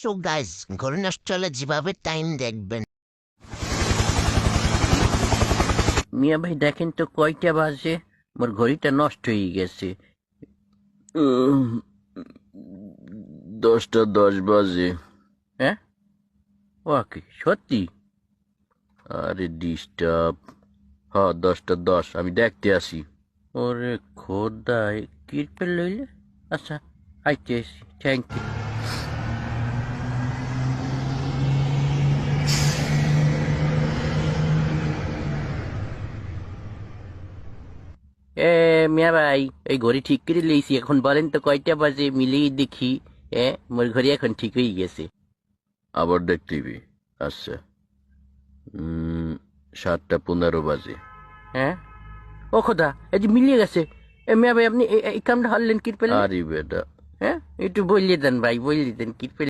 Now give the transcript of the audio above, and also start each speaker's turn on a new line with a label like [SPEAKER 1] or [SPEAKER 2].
[SPEAKER 1] So guys ঘড়ি নষ্ট হলে যেভাবে টাইম দেখবেন।
[SPEAKER 2] মিয়া ভাই দেখেন তো কয়টা বাজে, মোর ঘড়িটা নষ্ট হয়ে গেছে। 10টা 10 বাজে। হ্যাঁ, ওকে সত্যি? আরে ডিস্টার্ব। হ্যাঁ 10টা 10, আমি দেখতে আসি। ওরে খোদাই কিরপে লইলে। আচ্ছা আইতে আসি, থ্যাংক ইউ। এ মিয়া ভাই, এই ঘড়ি ঠিক করে লইছি, এখন বলেন তো কয়টা বাজে, মিলিয়ে দেখি। মোর ঘড়ি এখন ঠিক হয়ে গেছে। আবার দেখতেবি। আচ্ছা, 7টা 15 বাজে। হ্যাঁ, ও খোদা, এই যে মিলিয়ে গেছে। মিয়া ভাই আপনি এই কামটা হারলেন কি পেলেন? আরে বেটা, হ্যাঁ একটু বললে দেন ভাই, বললে দেন কি পেলেন।